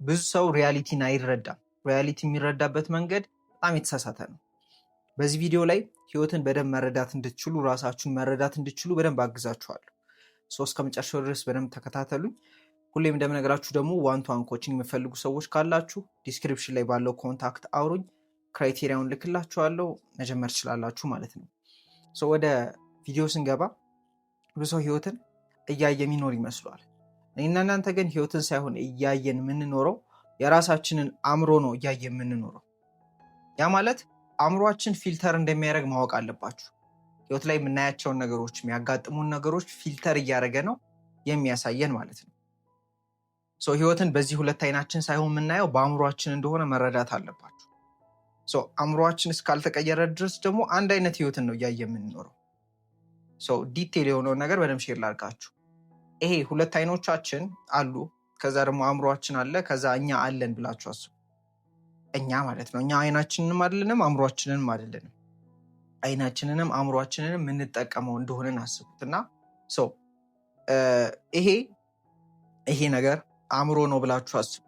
ብዙ ሰው ሪያሊቲን አይረዳም። ሪያሊቲ የሚረዳበት መንገድ በጣም የተሳሳተ ነው። በዚህ ቪዲዮ ላይ ህይወትን በደንብ መረዳት እንድትችሉ ራሳችሁን መረዳት እንድትችሉ በደንብ አግዛችኋለሁ። እስከ መጨረሻው ድረስ በደንብ ተከታተሉኝ። ሁሌም እንደምነግራችሁ ደግሞ ዋን ቱ ዋን ኮችንግ የምፈልጉ ሰዎች ካላችሁ ዲስክሪፕሽን ላይ ባለው ኮንታክት አውሩኝ። ክራይቴሪያውን ልክላችኋለሁ፣ መጀመር ትችላላችሁ ማለት ነው። ወደ ቪዲዮ ስንገባ ብዙ ሰው ህይወትን እያየ የሚኖር ይመስሏል። እኔና እናንተ ግን ህይወትን ሳይሆን እያየን የምንኖረው የራሳችንን አእምሮ ነው እያየ የምንኖረው። ያ ማለት አእምሯችን ፊልተር እንደሚያደርግ ማወቅ አለባችሁ። ህይወት ላይ የምናያቸውን ነገሮች፣ የሚያጋጥሙን ነገሮች ፊልተር እያደረገ ነው የሚያሳየን ማለት ነው። ህይወትን በዚህ ሁለት አይናችን ሳይሆን የምናየው በአእምሯችን እንደሆነ መረዳት አለባችሁ። አእምሯችን እስካልተቀየረ ድረስ ደግሞ አንድ አይነት ህይወትን ነው እያየ የምንኖረው። ዲቴል የሆነውን ነገር በደንብ ሼር ላድርጋችሁ። ይሄ ሁለት አይኖቻችን አሉ፣ ከዛ ደግሞ አእምሯችን አለ፣ ከዛ እኛ አለን ብላችሁ አስቡ። እኛ ማለት ነው። እኛ አይናችንንም አይደለንም አእምሯችንንም አይደለንም። አይናችንንም አእምሯችንንም የምንጠቀመው እንደሆነን አስቡት። እና ይሄ ነገር አእምሮ ነው ብላችሁ አስቡ።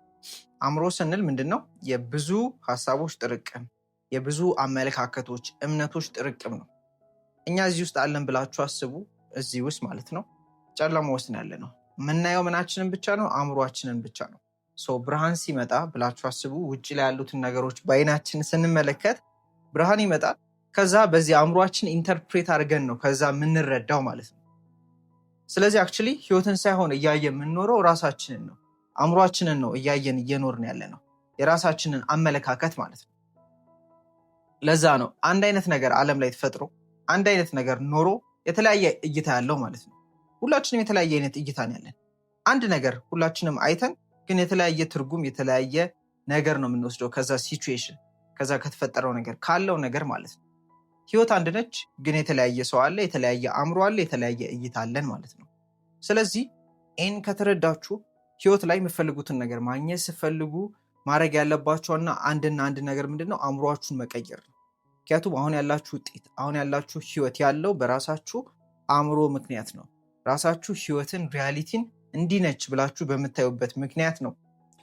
አእምሮ ስንል ምንድን ነው? የብዙ ሀሳቦች ጥርቅም፣ የብዙ አመለካከቶች፣ እምነቶች ጥርቅም ነው። እኛ እዚህ ውስጥ አለን ብላችሁ አስቡ። እዚህ ውስጥ ማለት ነው ጨለማ ውስጥ ያለ ነው። የምናየው ምናችንን ብቻ ነው? አእምሯችንን ብቻ ነው። ብርሃን ሲመጣ ብላችሁ አስቡ። ውጭ ላይ ያሉትን ነገሮች በአይናችን ስንመለከት ብርሃን ይመጣል። ከዛ በዚህ አእምሯችን ኢንተርፕሬት አድርገን ነው ከዛ የምንረዳው ማለት ነው። ስለዚህ አክቹዋሊ ህይወትን ሳይሆን እያየ የምንኖረው ራሳችንን ነው፣ አእምሯችንን ነው እያየን እየኖርን ያለ ነው፣ የራሳችንን አመለካከት ማለት ነው። ለዛ ነው አንድ አይነት ነገር ዓለም ላይ ተፈጥሮ አንድ አይነት ነገር ኖሮ የተለያየ እይታ ያለው ማለት ነው። ሁላችንም የተለያየ አይነት እይታ ነው ያለን። አንድ ነገር ሁላችንም አይተን ግን የተለያየ ትርጉም፣ የተለያየ ነገር ነው የምንወስደው ከዛ ሲቹዌሽን፣ ከዛ ከተፈጠረው ነገር ካለው ነገር ማለት ነው። ህይወት አንድ ነች፣ ግን የተለያየ ሰው አለ፣ የተለያየ አእምሮ አለ፣ የተለያየ እይታ አለን ማለት ነው። ስለዚህ ይህን ከተረዳችሁ ህይወት ላይ የምፈልጉትን ነገር ማግኘት ስፈልጉ ማድረግ ያለባቸውና አንድና አንድ ነገር ምንድን ነው? አእምሯችሁን መቀየር ነው። ምክንያቱም አሁን ያላችሁ ውጤት፣ አሁን ያላችሁ ህይወት ያለው በራሳችሁ አእምሮ ምክንያት ነው። ራሳችሁ ህይወትን ሪያሊቲን እንዲህ ነች ብላችሁ በምታዩበት ምክንያት ነው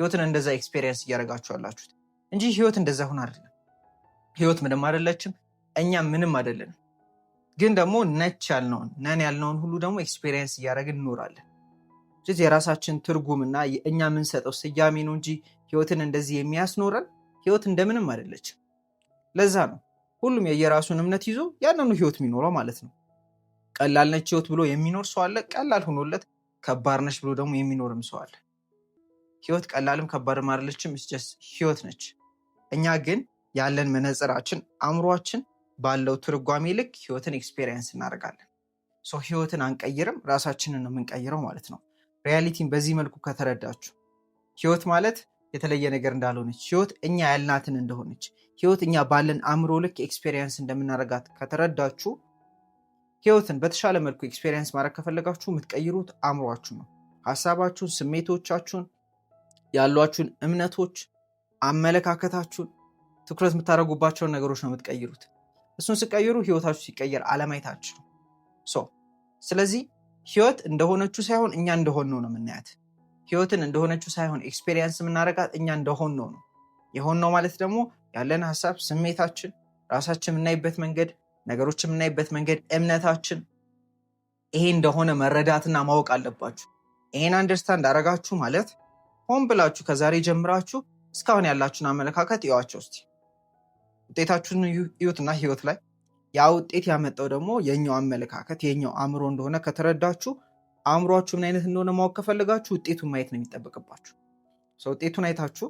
ህይወትን እንደዛ ኤክስፔሪየንስ እያደረጋችሁ ያላችሁት እንጂ ህይወት እንደዛ ሁን አይደለም። ህይወት ምንም አይደለችም፣ እኛ ምንም አይደለንም። ግን ደግሞ ነች ያልነውን ነን ያልነውን ሁሉ ደግሞ ኤክስፔሪየንስ እያደረግን እንኖራለን። ስለዚህ የራሳችን ትርጉምና እኛ የምንሰጠው ስያሜ ነው እንጂ ህይወትን እንደዚህ የሚያስኖረን ህይወት እንደምንም አይደለችም። ለዛ ነው ሁሉም የየራሱን እምነት ይዞ ያንኑ ህይወት የሚኖረው ማለት ነው። ቀላል ነች ህይወት ብሎ የሚኖር ሰው አለ፣ ቀላል ሆኖለት ከባድ ነች ብሎ ደግሞ የሚኖርም ሰው አለ። ህይወት ቀላልም ከባድም አይደለችም፣ ህይወት ነች። እኛ ግን ያለን መነጽራችን አእምሯችን ባለው ትርጓሜ ልክ ህይወትን ኤክስፔሪየንስ እናደርጋለን። ህይወትን አንቀይርም፣ ራሳችንን ነው የምንቀይረው ማለት ነው። ሪያሊቲን በዚህ መልኩ ከተረዳችሁ ህይወት ማለት የተለየ ነገር እንዳልሆነች፣ ህይወት እኛ ያልናትን እንደሆነች፣ ህይወት እኛ ባለን አእምሮ ልክ ኤክስፔሪየንስ እንደምናደርጋት ከተረዳችሁ ህይወትን በተሻለ መልኩ ኤክስፔሪየንስ ማድረግ ከፈለጋችሁ የምትቀይሩት አእምሯችሁ ነው። ሀሳባችሁን፣ ስሜቶቻችሁን፣ ያሏችሁን እምነቶች፣ አመለካከታችሁን፣ ትኩረት የምታደርጉባቸውን ነገሮች ነው የምትቀይሩት። እሱን ሲቀይሩ ህይወታችሁ ሲቀየር አለማየታችሁ ነው። ስለዚህ ህይወት እንደሆነችው ሳይሆን እኛ እንደሆነው ነው የምናያት። ህይወትን እንደሆነችው ሳይሆን ኤክስፔሪየንስ የምናደርጋት እኛ እንደሆነው ነው። የሆነው ማለት ደግሞ ያለን ሀሳብ፣ ስሜታችን፣ ራሳችን የምናይበት መንገድ፣ ነገሮች የምናይበት መንገድ፣ እምነታችን ይሄ እንደሆነ መረዳትና ማወቅ አለባችሁ። ይሄን አንደርስታንድ አደረጋችሁ ማለት ሆን ብላችሁ ከዛሬ ጀምራችሁ እስካሁን ያላችሁን አመለካከት እዩዋቸው እስቲ። ውጤታችሁን እዩትና ህይወት ላይ ያ ውጤት ያመጣው ደግሞ የኛው አመለካከት የኛው አእምሮ እንደሆነ ከተረዳችሁ አእምሯችሁ ምን አይነት እንደሆነ ማወቅ ከፈለጋችሁ ውጤቱን ማየት ነው የሚጠበቅባችሁ። ውጤቱን አይታችሁ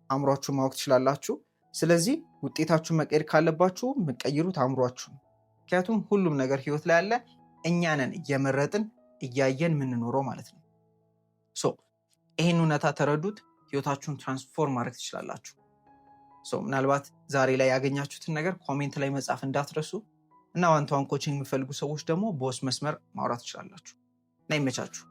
አእምሯችሁን ማወቅ ትችላላችሁ። ስለዚህ ውጤታችሁን መቀየር ካለባችሁ የምትቀይሩት አእምሯችሁ ነው። ምክንያቱም ሁሉም ነገር ህይወት ላይ ያለ እኛ ነን እየመረጥን እያየን የምንኖረው ማለት ነው። ይህን እውነታ ተረዱት፣ ህይወታችሁን ትራንስፎርም ማድረግ ትችላላችሁ። ምናልባት ዛሬ ላይ ያገኛችሁትን ነገር ኮሜንት ላይ መጻፍ እንዳትረሱ እና ዋን ቱ ዋን ኮችንግ የሚፈልጉ ሰዎች ደግሞ በውስጥ መስመር ማውራት ትችላላችሁ እና ይመቻችሁ።